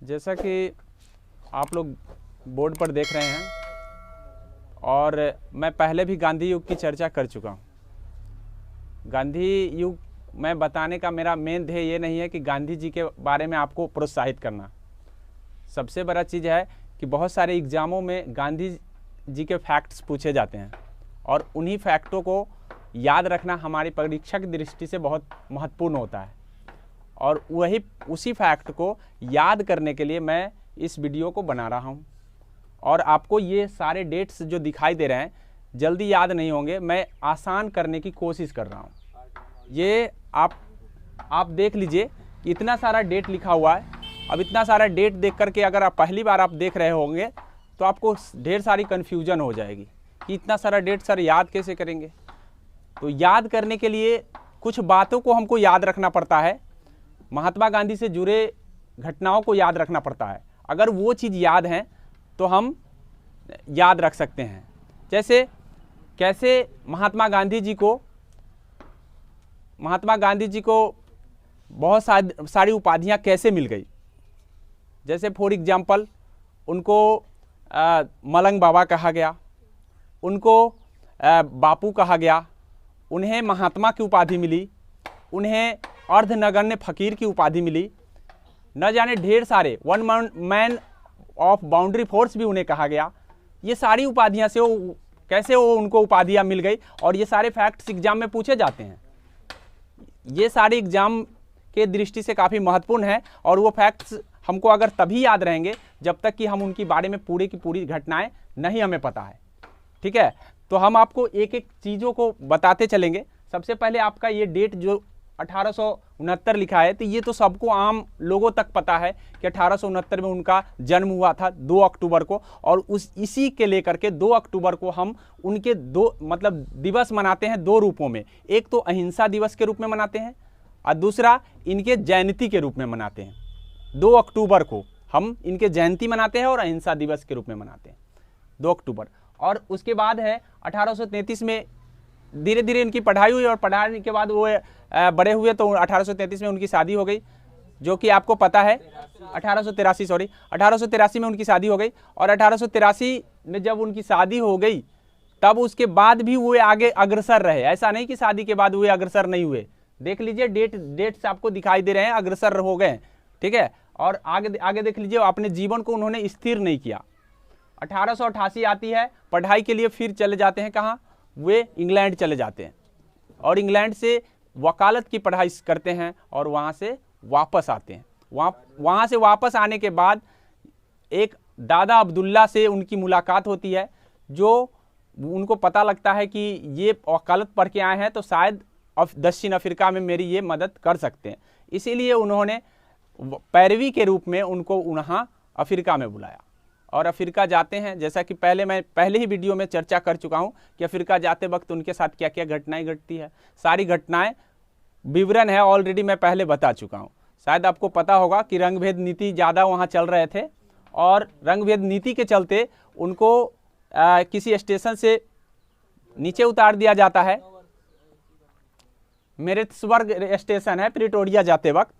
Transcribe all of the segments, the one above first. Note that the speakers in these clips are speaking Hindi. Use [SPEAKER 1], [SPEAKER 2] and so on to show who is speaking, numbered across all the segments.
[SPEAKER 1] जैसा कि आप लोग बोर्ड पर देख रहे हैं और मैं पहले भी गांधी युग की चर्चा कर चुका हूँ। गांधी युग में बताने का मेरा मेन ध्येय ये नहीं है कि गांधी जी के बारे में आपको प्रोत्साहित करना। सबसे बड़ा चीज़ है कि बहुत सारे एग्ज़ामों में गांधी जी के फैक्ट्स पूछे जाते हैं और उन्हीं फैक्टों को याद रखना हमारी परीक्षा की दृष्टि से बहुत महत्वपूर्ण होता है। और उसी फैक्ट को याद करने के लिए मैं इस वीडियो को बना रहा हूँ। और आपको ये सारे डेट्स जो दिखाई दे रहे हैं जल्दी याद नहीं होंगे, मैं आसान करने की कोशिश कर रहा हूँ। ये आप देख लीजिए कि इतना सारा डेट लिखा हुआ है। अब इतना सारा डेट देख करके अगर आप पहली बार आप देख रहे होंगे तो आपको ढेर सारी कन्फ्यूजन हो जाएगी कि इतना सारा डेट सर याद कैसे करेंगे। तो याद करने के लिए कुछ बातों को हमको याद रखना पड़ता है। महात्मा गांधी से जुड़े घटनाओं को याद रखना पड़ता है। अगर वो चीज़ याद है तो हम याद रख सकते हैं। जैसे कैसे महात्मा गांधी जी को बहुत सारी उपाधियां कैसे मिल गई। जैसे फॉर एग्जांपल उनको मलंग बाबा कहा गया, उनको बापू कहा गया, उन्हें महात्मा की उपाधि मिली, उन्हें अर्धनगण्य फकीर की उपाधि मिली, न जाने ढेर सारे one man of boundary force भी उन्हें कहा गया। ये सारी उपाधियां से कैसे उनको उपाधियां मिल गई और ये सारे फैक्ट्स एग्जाम में पूछे जाते हैं। ये सारे एग्जाम के दृष्टि से काफ़ी महत्वपूर्ण है और वो फैक्ट्स हमको अगर तभी याद रहेंगे जब तक कि हम उनकी बारे में पूरी की पूरी घटनाएं नहीं हमें पता है। ठीक है, तो हम आपको एक एक चीज़ों को बताते चलेंगे। सबसे पहले आपका ये डेट जो 1869 लिखा है, तो ये तो सबको आम लोगों तक पता है कि 1869 में उनका जन्म हुआ था 2 अक्टूबर को। और इसी के लेकर के 2 अक्टूबर को हम उनके दिवस मनाते हैं 2 रूपों में। एक तो अहिंसा दिवस के रूप में मनाते हैं और दूसरा इनके जयंती के रूप में मनाते हैं। 2 अक्टूबर को हम इनके जयंती मनाते हैं और अहिंसा दिवस के रूप में मनाते हैं 2 अक्टूबर। और उसके बाद है 1833 में धीरे धीरे इनकी पढ़ाई हुई और पढ़ाने के बाद वो बड़े हुए तो 1833 में उनकी शादी हो गई, जो कि आपको पता है 1883 में उनकी शादी हो गई। और 1883 में जब उनकी शादी हो गई तब उसके बाद भी वो आगे अग्रसर रहे। ऐसा नहीं कि शादी के बाद वो अग्रसर नहीं हुए। देख लीजिए डेट्स आपको दिखाई दे रहे हैं, अग्रसर हो गए। ठीक है, और आगे देख लीजिए अपने जीवन को उन्होंने स्थिर नहीं किया। 1888 आती है, पढ़ाई के लिए फिर चले जाते हैं कहाँ, वे इंग्लैंड चले जाते हैं और इंग्लैंड से वकालत की पढ़ाई करते हैं और वहाँ से वापस आते हैं। वहाँ से वापस आने के बाद एक दादा अब्दुल्ला से उनकी मुलाकात होती है, जो उनको पता लगता है कि ये वकालत पढ़ के आए हैं तो शायद दक्षिण अफ्रीका में मेरी ये मदद कर सकते हैं। इसीलिए उन्होंने पैरवी के रूप में उनको वहाँ अफ्रीका में बुलाया और अफ्रीका जाते हैं। जैसा कि मैं पहले ही वीडियो में चर्चा कर चुका हूं कि अफ्रीका जाते वक्त उनके साथ क्या क्या घटनाएं घटती है। सारी घटनाएं विवरण है ऑलरेडी मैं पहले बता चुका हूं। शायद आपको पता होगा कि रंगभेद नीति ज़्यादा वहां चल रहे थे और रंगभेद नीति के चलते उनको किसी स्टेशन से नीचे उतार दिया जाता है। मेरिट्सबर्ग स्टेशन है प्रिटोरिया जाते वक्त।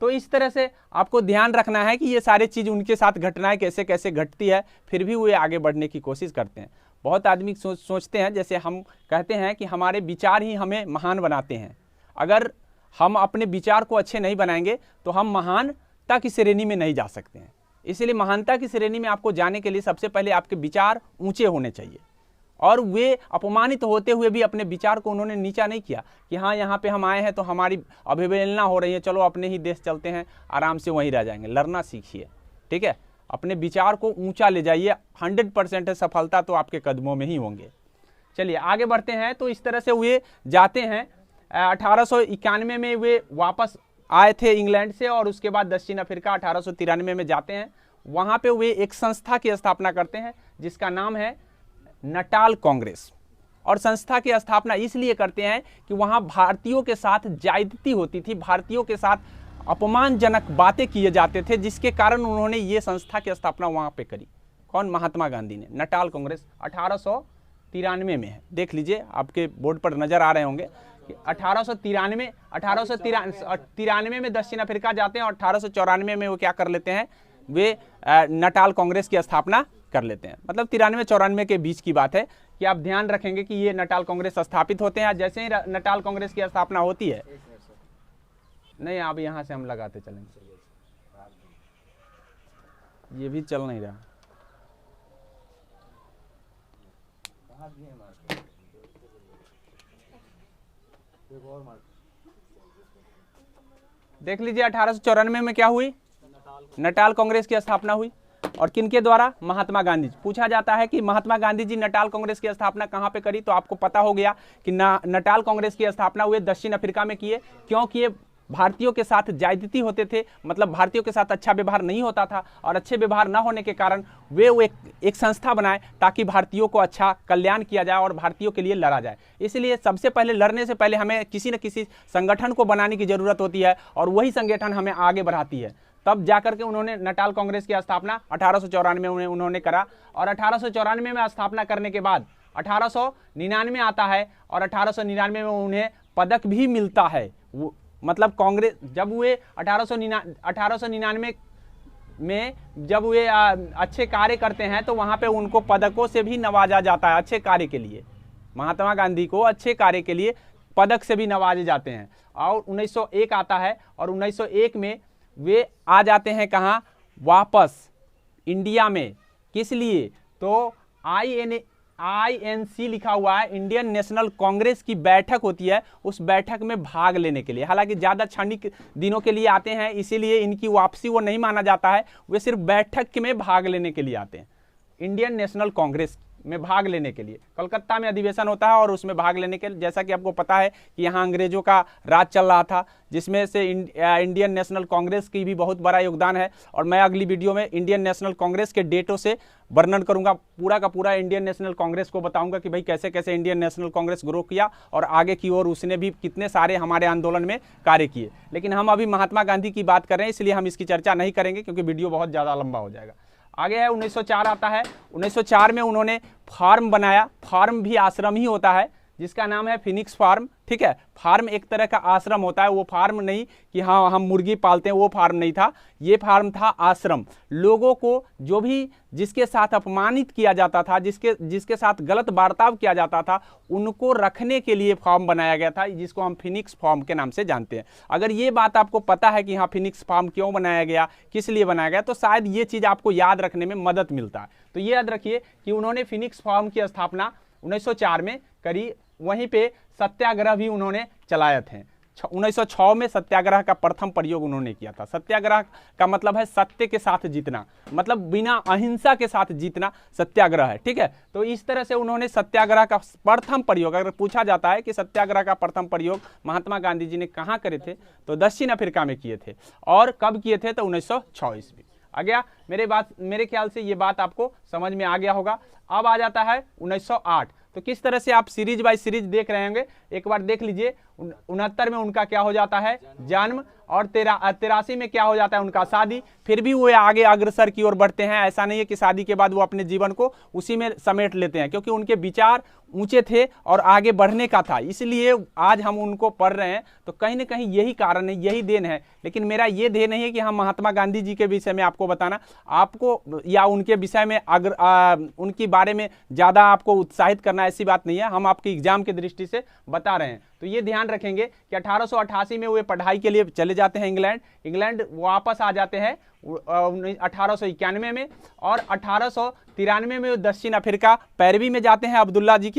[SPEAKER 1] तो इस तरह से आपको ध्यान रखना है कि ये सारी चीज़ उनके साथ घटनाएं कैसे कैसे घटती है, फिर भी वो आगे बढ़ने की कोशिश करते हैं। बहुत आदमी सोचते हैं, जैसे हम कहते हैं कि हमारे विचार ही हमें महान बनाते हैं। अगर हम अपने विचार को अच्छे नहीं बनाएंगे तो हम महानता की श्रेणी में नहीं जा सकते हैं। इसलिए महानता की श्रेणी में आपको जाने के लिए सबसे पहले आपके विचार ऊँचे होने चाहिए। और वे अपमानित होते हुए भी अपने विचार को उन्होंने नीचा नहीं किया कि हाँ यहाँ पे हम आए हैं तो हमारी अवहेलना हो रही है, चलो अपने ही देश चलते हैं, आराम से वहीं रह जाएंगे। लड़ना सीखिए। ठीक है, अपने विचार को ऊंचा ले जाइए। 100% सफलता तो आपके कदमों में ही होंगे। चलिए आगे बढ़ते हैं। तो इस तरह से वे जाते हैं। 1891 में वे वापस आए थे इंग्लैंड से और उसके बाद दक्षिण अफ्रीका 1893 में जाते हैं। वहाँ पर वे एक संस्था की स्थापना करते हैं जिसका नाम है नटाल कांग्रेस। और संस्था की स्थापना इसलिए करते हैं कि वहाँ भारतीयों के साथ ज्यादती होती थी, भारतीयों के साथ अपमानजनक बातें किए जाते थे, जिसके कारण उन्होंने ये संस्था की स्थापना वहाँ पे करी। कौन? महात्मा गांधी ने। नटाल कांग्रेस 1893 में है। देख लीजिए आपके बोर्ड पर नजर आ रहे होंगे कि 1893 में दक्षिण अफ्रीका जाते हैं और 1894 में वो क्या कर लेते हैं, वे नटाल कांग्रेस की स्थापना कर लेते हैं। मतलब 93-94 के बीच की बात है कि आप ध्यान रखेंगे कि ये नटाल कांग्रेस स्थापित होते हैं। जैसे ही नटाल कांग्रेस की स्थापना होती है, नहीं अब यहाँ से हम लगाते चलेंगे, ये भी चल नहीं रहा। देख लीजिए 1894 में क्या हुई, नटाल कांग्रेस की स्थापना हुई। और किनके द्वारा? महात्मा गांधी। पूछा जाता है कि महात्मा गांधी जी नटाल कांग्रेस की स्थापना कहां पे करी, तो आपको पता हो गया कि नटाल कांग्रेस की स्थापना हुए दक्षिण अफ्रीका में किए। क्यों किए? भारतीयों के साथ ज्यादती होते थे, मतलब भारतीयों के साथ अच्छा व्यवहार नहीं होता था, और अच्छे व्यवहार न होने के कारण वे एक संस्था बनाए ताकि भारतीयों को अच्छा कल्याण किया जाए और भारतीयों के लिए लड़ा जाए। इसलिए सबसे पहले लड़ने से पहले हमें किसी न किसी संगठन को बनाने की जरूरत होती है, और वही संगठन हमें आगे बढ़ाती है। तब जाकर के उन्होंने नटाल कांग्रेस की स्थापना 1894 में उन्होंने करा। और 1894 में स्थापना करने के बाद 1899 आता है, और 1899 में उन्हें पदक भी मिलता है। मतलब कांग्रेस जब वे 1899 में जब वे अच्छे कार्य करते हैं तो वहां पे उनको पदकों से भी नवाजा जाता है अच्छे कार्य के लिए। महात्मा गांधी को अच्छे कार्य के लिए पदक से भी नवाजे जाते हैं। और 1901 आता है, और 1901 में वे आ जाते हैं कहाँ? वापस इंडिया में। किस लिए? तो INC लिखा हुआ है, इंडियन नेशनल कांग्रेस की बैठक होती है, उस बैठक में भाग लेने के लिए। हालांकि ज़्यादा क्षणिक दिनों के लिए आते हैं, इसीलिए इनकी वापसी वो नहीं माना जाता है, वे सिर्फ बैठक में भाग लेने के लिए आते हैं। इंडियन नेशनल कांग्रेस में भाग लेने के लिए कलकत्ता में अधिवेशन होता है, और उसमें भाग लेने के लिए, जैसा कि आपको पता है कि यहाँ अंग्रेजों का राज चल रहा था, जिसमें से इंडियन नेशनल कांग्रेस की भी बहुत बड़ा योगदान है। और मैं अगली वीडियो में इंडियन नेशनल कांग्रेस के डेटों से वर्णन करूंगा, पूरा का पूरा इंडियन नेशनल कांग्रेस को बताऊंगा कि भाई कैसे कैसे इंडियन नेशनल कांग्रेस ग्रो किया और आगे की ओर उसने भी कितने सारे हमारे आंदोलन में कार्य किए। लेकिन हम अभी महात्मा गांधी की बात कर रहे हैं, इसलिए हम इसकी चर्चा नहीं करेंगे क्योंकि वीडियो बहुत ज़्यादा लंबा हो जाएगा। आगे है 1904 आता है। 1904 में उन्होंने फार्म बनाया। फार्म भी आश्रम ही होता है, जिसका नाम है फिनिक्स फार्म। ठीक है, फार्म एक तरह का आश्रम होता है, वो फार्म नहीं कि हाँ हम मुर्गी पालते हैं, वो फार्म नहीं था, ये फार्म था आश्रम। लोगों को जो भी जिसके साथ अपमानित किया जाता था, जिसके साथ गलत बर्ताव किया जाता था, उनको रखने के लिए फार्म बनाया गया था, जिसको हम फिनिक्स फार्म के नाम से जानते हैं। अगर ये बात आपको पता है कि हाँ फिनिक्स फार्म क्यों बनाया गया, किस लिए बनाया गया, तो शायद ये चीज़ आपको याद रखने में मदद मिलता है। तो ये याद रखिए कि उन्होंने फिनिक्स फार्म की स्थापना 1904 में करी। वहीं पे सत्याग्रह भी उन्होंने चलाए थे। 1906 में सत्याग्रह का प्रथम प्रयोग उन्होंने किया था। सत्याग्रह का मतलब है सत्य के साथ जीतना, मतलब बिना अहिंसा के साथ जीतना सत्याग्रह है। ठीक है, तो इस तरह से उन्होंने सत्याग्रह का प्रथम प्रयोग, अगर पूछा जाता है कि सत्याग्रह का प्रथम प्रयोग महात्मा गांधी जी ने कहाँ करे थे, तो दक्षिण अफ्रीका में किए थे। और कब किए थे? तो 1906 ईस्वी। आ गया मेरे ख्याल से ये बात आपको समझ में आ गया होगा। अब आ जाता है 1908। तो किस तरह से आप सीरीज बाय सीरीज देख रहे होंगे, एक बार देख लीजिए। 69 में उनका क्या हो जाता है? जन्म। और 83 में क्या हो जाता है? उनका शादी। फिर भी वो आगे अग्रसर की ओर बढ़ते हैं। ऐसा नहीं है कि शादी के बाद वो अपने जीवन को उसी में समेट लेते हैं, क्योंकि उनके विचार ऊंचे थे और आगे बढ़ने का था, इसलिए आज हम उनको पढ़ रहे हैं। तो कहीं ना कहीं यही कारण है, यही देन है। लेकिन मेरा ये देन नहीं है कि हम महात्मा गांधी जी के विषय में आपको बताना, आपको या उनके विषय में उनके बारे में ज़्यादा आपको उत्साहित करना, ऐसी बात नहीं है। हम आपके एग्जाम की दृष्टि से बता रहे हैं। तो ये ध्यान रखेंगे कि 1888 में वे पढ़ाई के लिए चले जाते हैं इंग्लैंड वापस आ जाते हैं 1891 में। और 1893 में वो दक्षिण अफ्रीका पैरवी में जाते हैं अब्दुल्ला जी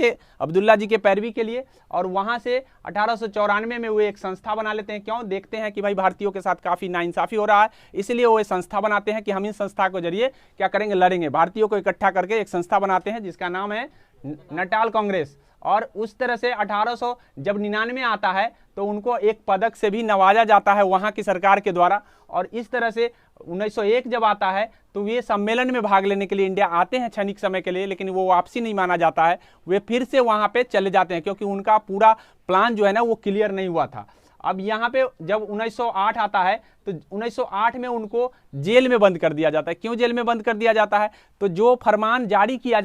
[SPEAKER 1] के पैरवी के लिए। और वहां से 1894 में वो एक संस्था बना लेते हैं। क्यों? देखते हैं कि भाई भारतीयों के साथ काफ़ी नाइंसाफ़ी हो रहा है, इसलिए वो एक संस्था बनाते हैं कि हम इस संस्था के जरिए क्या करेंगे? लड़ेंगे। भारतीयों को इकट्ठा करके एक संस्था बनाते हैं जिसका नाम है नटाल कांग्रेस। और उस तरह से 1899 आता है तो उनको एक पदक से भी नवाजा जाता है वहाँ की सरकार के द्वारा। और इस तरह से 1901 जब आता है तो वे सम्मेलन में भाग लेने के लिए इंडिया आते हैं क्षणिक समय के लिए, लेकिन वो वापसी नहीं माना जाता है। वे फिर से वहाँ पे चले जाते हैं क्योंकि उनका पूरा प्लान जो है ना वो क्लियर नहीं हुआ था। अब यहाँ पे जब 1908 आता है तो 1908 में उनको जेल में बंद कर दिया जाता है। क्यों जेल में बंद कर दिया जाता है? तो जो फरमान जारी किया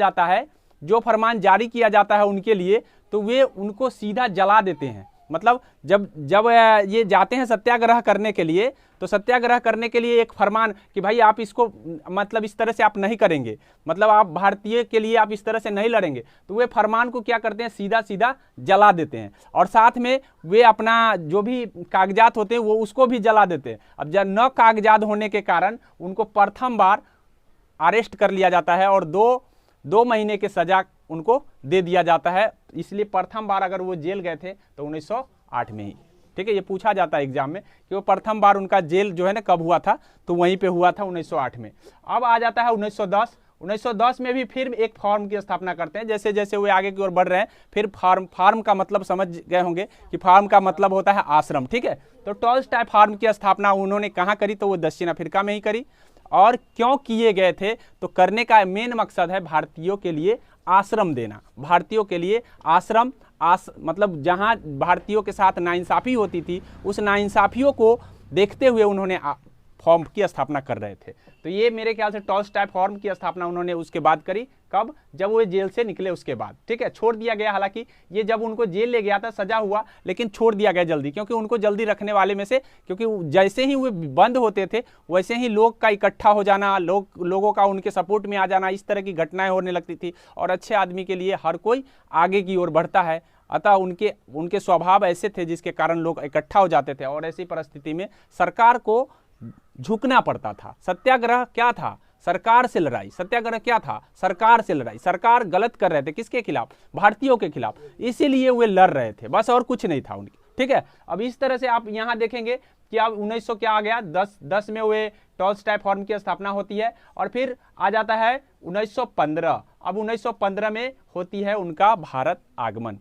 [SPEAKER 1] जाता है उनके लिए, तो वे उनको सीधा जला देते हैं। मतलब जब जब ये जाते हैं सत्याग्रह करने के लिए, तो सत्याग्रह करने के लिए एक फरमान कि भाई आप इसको मतलब इस तरह से आप नहीं करेंगे, मतलब आप भारतीय के लिए आप इस तरह से नहीं लड़ेंगे, तो वे फरमान को क्या करते हैं, सीधा सीधा जला देते हैं और साथ में वे अपना जो भी कागजात होते हैं वो उसको भी जला देते हैं। अब जब न कागजात होने के कारण उनको प्रथम बार अरेस्ट कर लिया जाता है और दो महीने के सजा उनको दे दिया जाता है। इसलिए प्रथम बार अगर वो जेल गए थे तो 1908 में ही, ठीक है, ये पूछा जाता है एग्जाम में कि वो प्रथम बार उनका जेल जो है ना कब हुआ था, तो वहीं पे हुआ था 1908 में। अब आ जाता है 1910 में भी फिर एक फॉर्म की स्थापना करते हैं। जैसे जैसे वे आगे की ओर बढ़ रहे हैं, फिर फार्म का मतलब समझ गए होंगे कि फार्म का मतलब होता है आश्रम, ठीक है। तो टॉलस्टॉय फार्म की स्थापना उन्होंने कहाँ करी, तो वो दक्षिण अफ्रीका में ही करी। और क्यों किए गए थे, तो करने का मेन मकसद है भारतीयों के लिए आश्रम देना, भारतीयों के लिए आश्रम मतलब जहां भारतीयों के साथ नाइंसाफी होती थी, उस नाइंसाफियों को देखते हुए उन्होंने फॉर्म की स्थापना कर रहे थे। तो ये मेरे ख्याल से टॉलस्टॉय फॉर्म की स्थापना उन्होंने उसके बाद करी, कब, जब वो जेल से निकले उसके बाद, ठीक है। छोड़ दिया गया, हालांकि ये जब उनको जेल ले गया था सजा हुआ, लेकिन छोड़ दिया गया जल्दी, क्योंकि उनको जल्दी रखने वाले में से, क्योंकि जैसे ही वो बंद होते थे वैसे ही लोग का इकट्ठा हो जाना, लोगों का उनके सपोर्ट में आ जाना, इस तरह की घटनाएं होने लगती थी। और अच्छे आदमी के लिए हर कोई आगे की ओर बढ़ता है, अतः उनके स्वभाव ऐसे थे जिसके कारण लोग इकट्ठा हो जाते थे। और ऐसी परिस्थिति में सरकार को झुकना पड़ता था। सत्याग्रह क्या था, सरकार से लड़ाई। सत्याग्रह क्या था, सरकार से लड़ाई। सरकार गलत कर रहे थे, किसके खिलाफ, भारतीयों के खिलाफ, इसीलिए वे लड़ रहे थे, बस और कुछ नहीं था उनकी, ठीक है। अब इस तरह से आप यहां देखेंगे कि अब 1900 क्या आ गया, 10 में वे टॉलस्टॉय फॉर्म की स्थापना होती है। और फिर आ जाता है 1915। अब 1915 में होती है उनका भारत आगमन।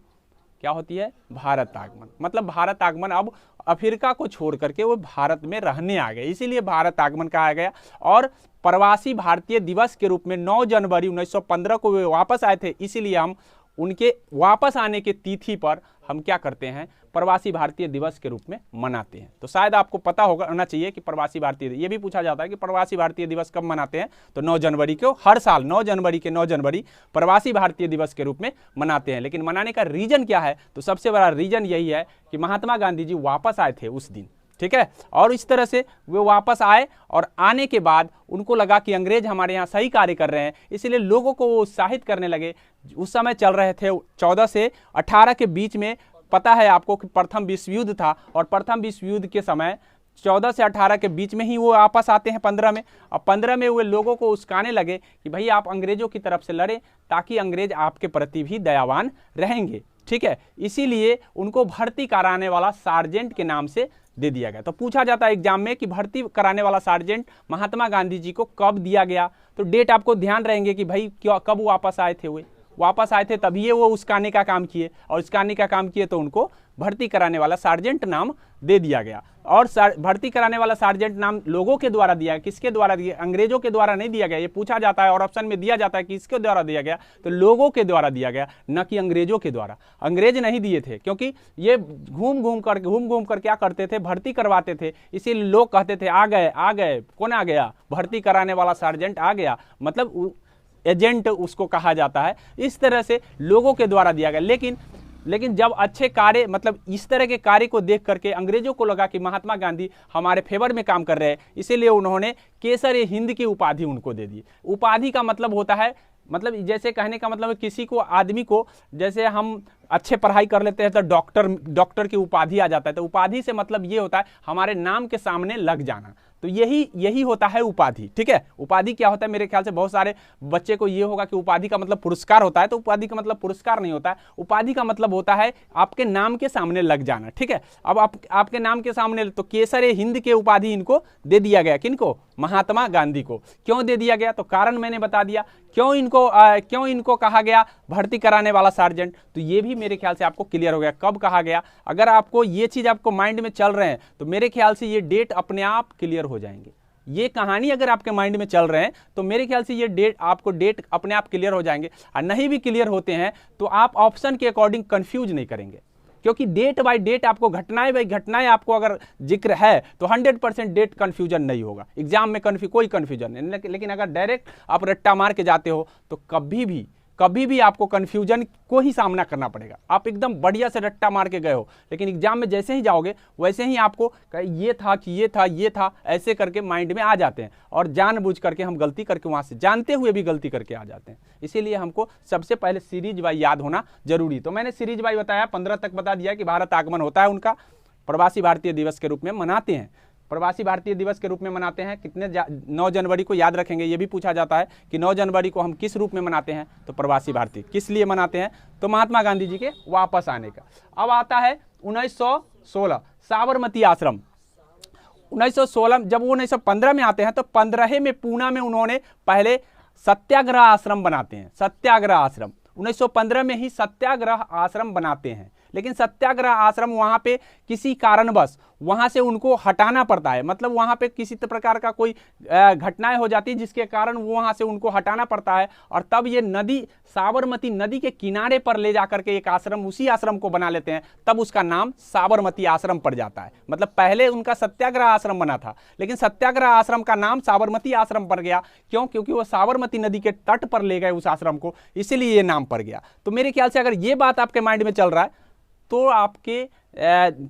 [SPEAKER 1] क्या होती है, भारत आगमन। मतलब भारत आगमन, अब अफ्रीका को छोड़ करके वो भारत में रहने आ गए, इसीलिए भारत आगमन कहा गया। और प्रवासी भारतीय दिवस के रूप में 9 जनवरी 1915 को वे वापस आए थे, इसीलिए हम उनके वापस आने की तिथि पर हम क्या करते हैं, प्रवासी भारतीय दिवस के रूप में मनाते हैं। तो शायद आपको पता होना चाहिए कि प्रवासी भारतीय, ये भी पूछा जाता है कि प्रवासी भारतीय दिवस कब मनाते हैं, तो 9 जनवरी को, हर साल 9 जनवरी प्रवासी भारतीय दिवस के रूप में मनाते हैं। लेकिन मनाने का रीजन क्या है, तो सबसे बड़ा रीजन यही है कि महात्मा गांधी जी वापस आए थे उस दिन, ठीक है। और इस तरह से वे वापस आए और आने के बाद उनको लगा कि अंग्रेज हमारे यहाँ सही कार्य कर रहे हैं, इसलिए लोगों को वो उत्साहित करने लगे। उस समय चल रहे थे 14 से 18 के बीच में, पता है आपको कि प्रथम विश्व युद्ध था, और प्रथम विश्व युद्ध के समय 14 से 18 के बीच में ही वो वापस आते हैं 15 में। और 15 में वे लोगों को उस्काने लगे कि भाई आप अंग्रेजों की तरफ से लड़े, ताकि अंग्रेज आपके प्रति भी दयावान रहेंगे, ठीक है। इसीलिए उनको भर्ती कराने वाला सार्जेंट के नाम से दे दिया गया। तो पूछा जाता है एग्जाम में कि भर्ती कराने वाला सार्जेंट महात्मा गांधी जी को कब दिया गया, तो डेट आपको ध्यान रहेंगे कि भाई क्या कब वापस आए थे। वे वापस आए थे तभी ये वो उस्काने का काम किए, और उस्काने का काम किए तो उनको भर्ती कराने वाला सार्जेंट नाम दे दिया गया। और भर्ती कराने वाला सार्जेंट नाम लोगों के द्वारा दिया, किसके द्वारा दिया, अंग्रेजों के द्वारा नहीं दिया गया। ये पूछा जाता है और ऑप्शन में दिया जाता है कि किसके द्वारा दिया गया, तो लोगों के द्वारा दिया गया, न कि अंग्रेजों के द्वारा। अंग्रेज नहीं दिए थे, क्योंकि ये घूम घूम कर क्या करते थे, भर्ती करवाते थे। इसीलिए लोग कहते थे आ गए, कौन आ गया, भर्ती कराने वाला सार्जेंट आ गया, मतलब एजेंट उसको कहा जाता है। इस तरह से लोगों के द्वारा दिया गया। लेकिन जब अच्छे कार्य, मतलब इस तरह के कार्य को देख करके अंग्रेजों को लगा कि महात्मा गांधी हमारे फेवर में काम कर रहे हैं, इसीलिए उन्होंने केसर हिंद की उपाधि उनको दे दी। उपाधि का मतलब होता है, मतलब जैसे कहने का मतलब है किसी को, आदमी को, जैसे हम अच्छे पढ़ाई कर लेते हैं तो डॉक्टर की उपाधि आ जाता है। तो उपाधि से मतलब ये होता है हमारे नाम के सामने लग जाना। तो यही होता है उपाधि, ठीक है। उपाधि क्या होता है, मेरे ख्याल से बहुत सारे बच्चे को ये होगा कि उपाधि का मतलब पुरस्कार होता है, तो उपाधि का मतलब पुरस्कार नहीं होता है। उपाधि का मतलब होता है आपके नाम के सामने लग जाना, ठीक है। अब आपके नाम के सामने, तो केसर हिंद के उपाधि इनको दे दिया गया। किनको, महात्मा गांधी को। क्यों दे दिया गया, तो कारण मैंने बता दिया। क्यों इनको कहा गया भर्ती कराने वाला सार्जेंट, तो ये भी मेरे ख्याल से आपको क्लियर हो गया कब कहा गया। अगर आपको ये चीज आपको माइंड में चल रहे हैं तो मेरे ख्याल से ये डेट अपने आप क्लियर हो जाएंगे। ये कहानी अगर आपके माइंड में चल रहे हैं तो मेरे ख्याल से ये डेट अपने आप क्लियर हो जाएंगे। और नहीं भी क्लियर होते हैं तो आप ऑप्शन के अकॉर्डिंग कंफ्यूज नहीं करेंगे, क्योंकि डेट बाय डेट आपको घटनाएं बाय घटनाएं आपको अगर जिक्र है तो 100% डेट कंफ्यूजन नहीं होगा। एग्जाम में कोई कंफ्यूजन नहीं। लेकिन अगर डायरेक्ट आप रट्टा मार के जाते हो तो कभी भी कभी भी आपको कंफ्यूजन को ही सामना करना पड़ेगा। आप एकदम बढ़िया से रट्टा मार के गए हो, लेकिन एग्जाम में जैसे ही जाओगे वैसे ही आपको ये था कि ये था ऐसे करके माइंड में आ जाते हैं, और जानबूझ करके हम गलती करके वहां से जानते हुए भी गलती करके आ जाते हैं। इसीलिए हमको सबसे पहले सीरीज वाई याद होना जरूरी। तो मैंने सीरीज वाई बताया, 15 तक बता दिया कि भारत आगमन होता है उनका, प्रवासी भारतीय दिवस के रूप में मनाते हैं। प्रवासी भारतीय दिवस के रूप में मनाते हैं कितने 9 जनवरी को याद रखेंगे। ये भी पूछा जाता है कि 9 जनवरी को हम किस रूप में मनाते हैं, तो प्रवासी भारतीय किस लिए मनाते हैं, तो महात्मा गांधी जी के वापस आने का। अब आता है 1916 साबरमती आश्रम। 1916 जब वो 1915 में आते हैं तो 15 में पूना में उन्होंने पहले सत्याग्रह आश्रम बनाते हैं। सत्याग्रह आश्रम 1915 में ही सत्याग्रह आश्रम बनाते हैं, लेकिन सत्याग्रह आश्रम वहां पे किसी कारणवश वहां से उनको हटाना पड़ता है। मतलब वहां पे किसी प्रकार का कोई घटनाएं हो जाती है जिसके कारण वो वहां से उनको हटाना पड़ता है, और तब ये नदी साबरमती नदी के किनारे पर ले जाकर के एक आश्रम, उसी आश्रम को बना लेते हैं। तब उसका नाम साबरमती आश्रम पड़ जाता है। मतलब पहले उनका सत्याग्रह आश्रम बना था, लेकिन सत्याग्रह आश्रम का नाम साबरमती आश्रम पड़ गया। क्यों? क्योंकि वो साबरमती नदी के तट पर ले गए उस आश्रम को, इसीलिए ये नाम पड़ गया। तो मेरे ख्याल से अगर ये बात आपके माइंड में चल रहा है तो आपके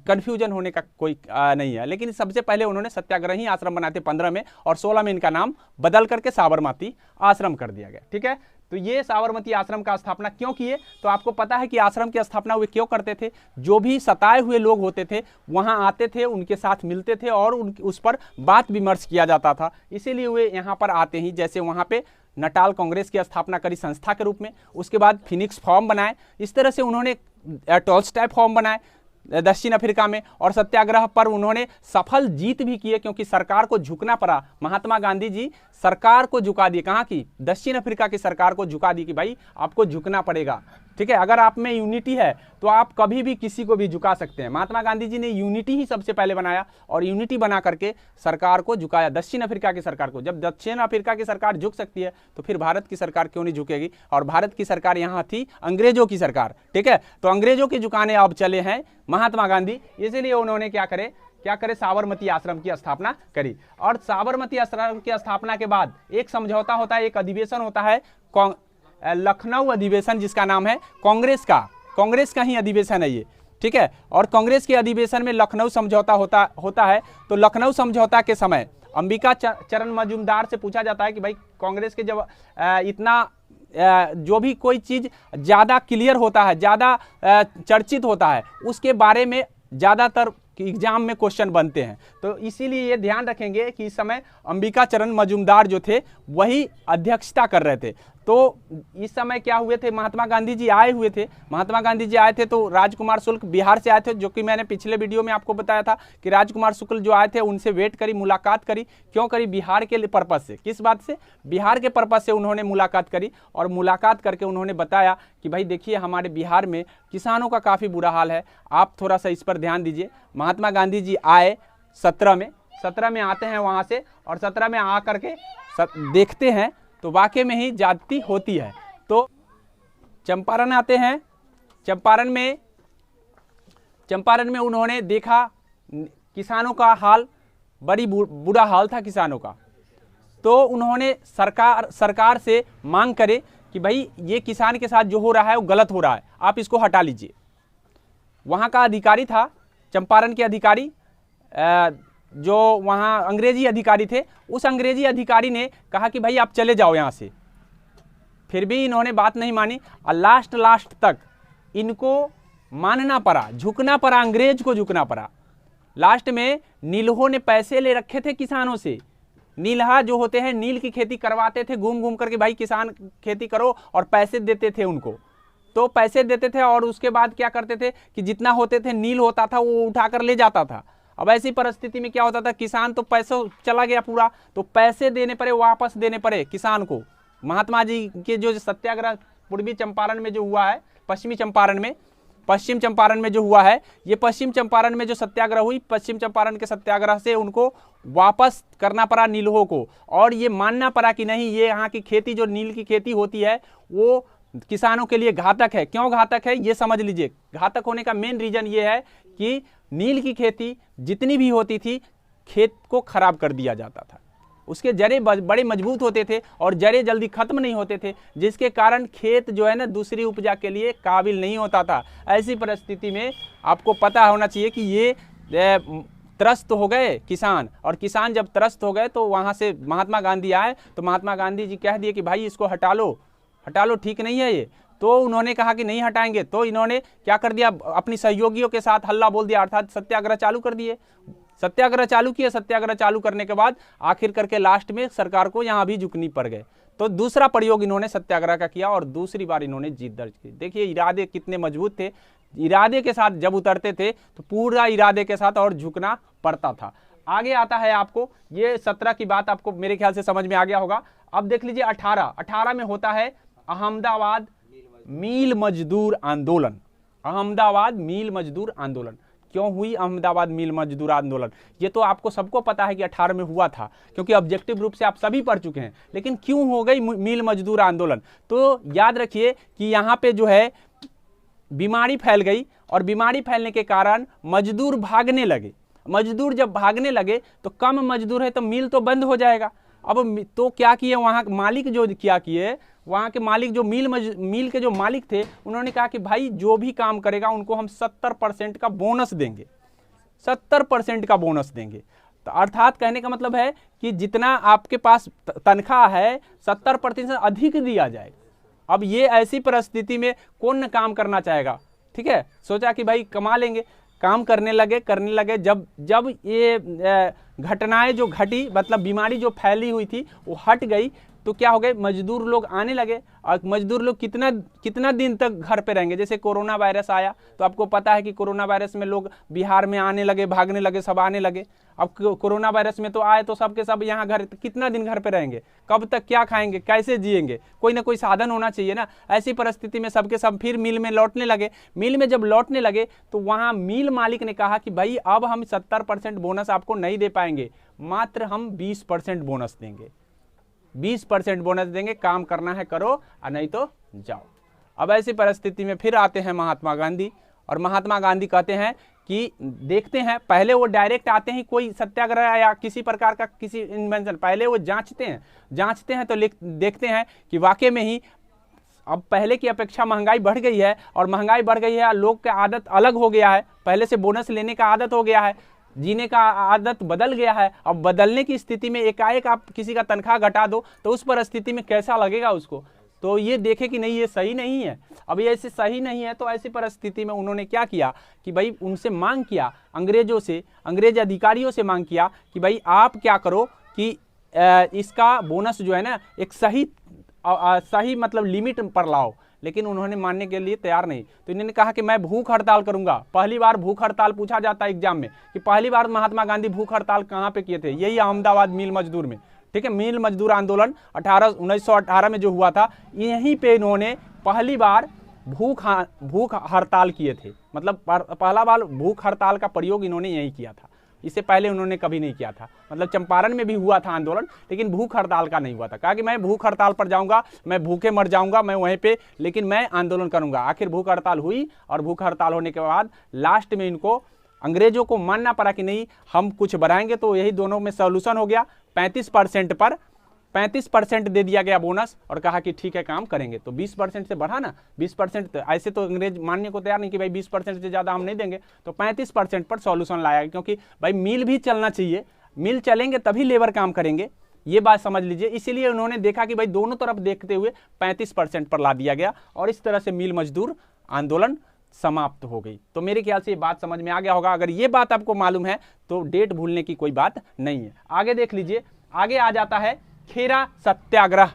[SPEAKER 1] कंफ्यूजन होने का कोई नहीं है। लेकिन सबसे पहले उन्होंने सत्याग्रही आश्रम बनाते 15 में, और 16 में इनका नाम बदल करके साबरमती आश्रम कर दिया गया। ठीक है, तो ये साबरमती आश्रम का स्थापना क्यों किए, तो आपको पता है कि आश्रम की स्थापना वे क्यों करते थे। जो भी सताए हुए लोग होते थे वहां आते थे, उनके साथ मिलते थे और उस पर बात विमर्श किया जाता था। इसीलिए वे यहाँ पर आते ही, जैसे वहां पे नटाल कांग्रेस की स्थापना करी संस्था के रूप में, उसके बाद फिनिक्स फॉर्म बनाए, इस तरह से उन्होंने टॉल्स्टॉय फॉर्म बनाए दक्षिण अफ्रीका में, और सत्याग्रह पर उन्होंने सफल जीत भी किए, क्योंकि सरकार को झुकना पड़ा। महात्मा गांधी जी सरकार को झुका दिए, कहाँ की, दक्षिण अफ्रीका की सरकार को झुका दी कि भाई आपको झुकना पड़ेगा। ठीक है, अगर आप में यूनिटी है तो आप कभी भी किसी को भी झुका सकते हैं। महात्मा गांधी जी ने यूनिटी ही सबसे पहले बनाया, और यूनिटी बना करके सरकार को झुकाया, दक्षिण अफ्रीका की सरकार को। जब दक्षिण अफ्रीका की सरकार झुक सकती है तो फिर भारत की सरकार क्यों नहीं झुकेगी। और भारत की सरकार यहाँ थी अंग्रेजों की सरकार। ठीक है, तो अंग्रेजों के झुकाने अब चले हैं महात्मा गांधी, इसीलिए उन्होंने क्या करे, साबरमती आश्रम की स्थापना करी। और साबरमती आश्रम की स्थापना के बाद एक समझौता होता है, एक अधिवेशन होता है, लखनऊ अधिवेशन, जिसका नाम है कांग्रेस का ही अधिवेशन है ये। ठीक है, और कांग्रेस के अधिवेशन में लखनऊ समझौता होता है। तो लखनऊ समझौता के समय अंबिका चरण मजूमदार से पूछा जाता है कि भाई कांग्रेस के जब इतना जो भी कोई चीज ज्यादा क्लियर होता है, ज्यादा चर्चित होता है, उसके बारे में ज्यादातर एग्जाम में क्वेश्चन बनते हैं। तो इसीलिए ये ध्यान रखेंगे कि इस समय अंबिका चरण मजूमदार जो थे वही अध्यक्षता कर रहे थे। तो इस समय क्या हुए थे, महात्मा गांधी जी आए हुए थे। महात्मा गांधी जी आए थे तो राजकुमार शुक्ल बिहार से आए थे, जो कि मैंने पिछले वीडियो में आपको बताया था कि राजकुमार शुक्ल जो आए थे उनसे वेट करी, मुलाकात करी। क्यों करी? बिहार के पर्पज से। किस बात से? बिहार के पर्पज से उन्होंने मुलाकात करी, और मुलाकात करके उन्होंने बताया कि भाई देखिए हमारे बिहार में किसानों का काफ़ी बुरा हाल है, आप थोड़ा सा इस पर ध्यान दीजिए। महात्मा गांधी जी आए 17 में आते हैं वहाँ से, और 17 में आ करके देखते हैं तो वाकई में ही जाति होती है। तो चंपारण आते हैं, चंपारण में उन्होंने देखा किसानों का हाल, बड़ी बुरा हाल था किसानों का। तो उन्होंने सरकार से मांग करे कि भाई ये किसान के साथ जो हो रहा है वो गलत हो रहा है, आप इसको हटा लीजिए। वहाँ का अधिकारी था, चंपारण के अधिकारी, जो वहाँ अंग्रेजी अधिकारी थे, उस अंग्रेजी अधिकारी ने कहा कि भाई आप चले जाओ यहाँ से। फिर भी इन्होंने बात नहीं मानी, और लास्ट तक इनको मानना पड़ा, झुकना पड़ा, अंग्रेज को झुकना पड़ा। लास्ट में नीलहों ने पैसे ले रखे थे किसानों से। नीलहा जो होते हैं नील की खेती करवाते थे, घूम करके भाई किसान खेती करो, और पैसे देते थे उनको। तो पैसे देते थे और उसके बाद क्या करते थे कि जितना होते थे नील होता था वो उठाकर ले जाता था। अब ऐसी परिस्थिति में क्या होता था, किसान तो पैसा चला गया पूरा, तो पैसे देने पड़े, वापस देने पड़े किसान को। महात्मा जी के जो सत्याग्रह पूर्वी चंपारण में जो हुआ है, पश्चिम चंपारण में जो हुआ है, ये पश्चिम चंपारण में जो सत्याग्रह हुई, पश्चिम चंपारण के सत्याग्रह से उनको वापस करना पड़ा नीलहों को, और ये मानना पड़ा कि नहीं, ये यहाँ की खेती जो नील की खेती होती है वो किसानों के लिए घातक है। क्यों घातक है ये समझ लीजिए। घातक होने का मेन रीजन ये है कि नील की खेती जितनी भी होती थी, खेत को खराब कर दिया जाता था, उसके जड़े बड़े मजबूत होते थे और जड़े जल्दी खत्म नहीं होते थे, जिसके कारण खेत जो है ना दूसरी उपजा के लिए काबिल नहीं होता था। ऐसी परिस्थिति में आपको पता होना चाहिए कि ये त्रस्त हो गए किसान, और किसान जब त्रस्त हो गए तो वहाँ से महात्मा गांधी आए, तो महात्मा गांधी जी कह दिए कि भाई इसको हटा लो, ठीक नहीं है ये। तो उन्होंने कहा कि नहीं हटाएंगे, तो इन्होंने क्या कर दिया, अपनी सहयोगियों के साथ हल्ला बोल दिया, अर्थात सत्याग्रह चालू कर दिए। सत्याग्रह चालू किए, सत्याग्रह चालू करने के बाद आखिर करके लास्ट में सरकार को यहाँ भी झुकनी पड़ गए। तो दूसरा प्रयोग इन्होंने सत्याग्रह का किया और दूसरी बार इन्होंने जीत दर्ज की। देखिए इरादे कितने मजबूत थे, इरादे के साथ जब उतरते थे तो पूरा इरादे के साथ और झुकना पड़ता था। आगे आता है आपको ये 17 की बात आपको मेरे ख्याल से समझ में आ गया होगा। अब देख लीजिए 18 में होता है अहमदाबाद मील मजदूर आंदोलन। अहमदाबाद मील मजदूर आंदोलन क्यों हुई? अहमदाबाद मील मजदूर आंदोलन ये तो आपको सबको पता है कि 18 में हुआ था, क्योंकि ऑब्जेक्टिव रूप से आप सभी पढ़ चुके हैं। लेकिन क्यों हो गई मील मजदूर आंदोलन? तो याद रखिए कि यहाँ पे जो है बीमारी फैल गई, और बीमारी फैलने के कारण मजदूर भागने लगे। मजदूर जब भागने लगे तो कम मजदूर है तो मिल तो बंद हो जाएगा। अब तो क्या किए वहाँ मालिक जो क्या किए, वहाँ के मालिक जो मिल के जो मालिक थे, उन्होंने कहा कि भाई जो भी काम करेगा उनको हम 70% का बोनस देंगे, 70% का बोनस देंगे। तो अर्थात कहने का मतलब है कि जितना आपके पास तनख्वाह है 70% अधिक दिया जाए। अब ये ऐसी परिस्थिति में कौन काम करना चाहेगा? ठीक है, सोचा कि भाई कमा लेंगे, काम करने लगे। जब ये घटनाएं जो घटी, मतलब बीमारी जो फैली हुई थी वो हट गई, तो क्या हो गए, मजदूर लोग आने लगे। और मजदूर लोग कितना दिन तक घर पे रहेंगे? जैसे कोरोना वायरस आया तो आपको पता है कि कोरोना वायरस में लोग बिहार में आने लगे, भागने लगे, सब आने लगे। अब कोरोना वायरस में तो आए तो सबके सब यहाँ घर, कितना दिन घर पे रहेंगे? कब तक क्या खाएंगे, कैसे जिएंगे? कोई ना कोई साधन होना चाहिए ना। ऐसी परिस्थिति में सबके सब फिर मिल में लौटने लगे। मिल में जब लौटने लगे तो वहाँ मिल मालिक ने कहा कि भाई अब हम 70% बोनस आपको नहीं दे पाएंगे, मात्र हम 20% बोनस देंगे। 20% बोनस देंगे, काम करना है करो और नहीं तो जाओ। अब ऐसी परिस्थिति में फिर आते हैं महात्मा गांधी, और महात्मा गांधी कहते हैं कि देखते हैं, पहले वो डायरेक्ट आते हैं कोई सत्याग्रह या किसी प्रकार का किसी इन्वेंशन, पहले वो जांचते हैं तो देखते हैं कि वाकई में ही अब पहले की अपेक्षा महंगाई बढ़ गई है, और महंगाई बढ़ गई है, लोग का आदत अलग हो गया है, पहले से बोनस लेने का आदत हो गया है, जीने का आदत बदल गया है। अब बदलने की स्थिति में एकाएक आप किसी का तनख्वाह घटा दो तो उस परिस्थिति में कैसा लगेगा उसको? तो ये देखे कि नहीं, ये सही नहीं है। अब ये ऐसे सही नहीं है, तो ऐसी परिस्थिति में उन्होंने क्या किया कि भाई उनसे मांग किया, अंग्रेजों से, अंग्रेज अधिकारियों से मांग किया कि भाई आप क्या करो कि इसका बोनस जो है ना एक सही मतलब लिमिट पर लाओ। लेकिन उन्होंने मानने के लिए तैयार नहीं। तो इन्होंने कहा कि मैं भूख हड़ताल करूंगा। पहली बार भूख हड़ताल पूछा जाता है एग्जाम में कि पहली बार महात्मा गांधी भूख हड़ताल कहाँ पे किए थे? यही अहमदाबाद मिल मजदूर में। ठीक है, मिल मजदूर आंदोलन 1918 में जो हुआ था, यहीं पे इन्होंने पहली बार भूख हड़ताल किए थे। मतलब पहला बार भूख हड़ताल का प्रयोग इन्होंने यही किया था, इससे पहले उन्होंने कभी नहीं किया था। मतलब चंपारण में भी हुआ था आंदोलन, लेकिन भूख हड़ताल का नहीं हुआ था। कहा कि मैं भूख हड़ताल पर जाऊंगा, मैं भूखे मर जाऊंगा मैं वहीं पे, लेकिन मैं आंदोलन करूंगा। आखिर भूख हड़ताल हुई, और भूख हड़ताल होने के बाद लास्ट में इनको अंग्रेजों को मानना पड़ा कि नहीं हम कुछ बढ़ाएंगे। तो यही दोनों में सॉल्यूशन हो गया। 35% पर 35% दे दिया गया बोनस, और कहा कि ठीक है काम करेंगे। तो 20% से बढ़ा ना, 20%। ऐसे तो अंग्रेज मानने को तैयार नहीं कि भाई 20% से ज़्यादा हम नहीं देंगे। तो 35% पर सॉल्यूशन लाया, क्योंकि भाई मिल भी चलना चाहिए, मिल चलेंगे तभी लेबर काम करेंगे, ये बात समझ लीजिए। इसीलिए उन्होंने देखा कि भाई दोनों तरफ देखते हुए 35% पर ला दिया गया, और इस तरह से मिल मजदूर आंदोलन समाप्त हो गई। तो मेरे ख्याल से ये बात समझ में आ गया होगा। अगर ये बात आपको मालूम है तो डेट भूलने की कोई बात नहीं है। आगे देख लीजिए, आगे आ जाता है खेरा सत्याग्रह।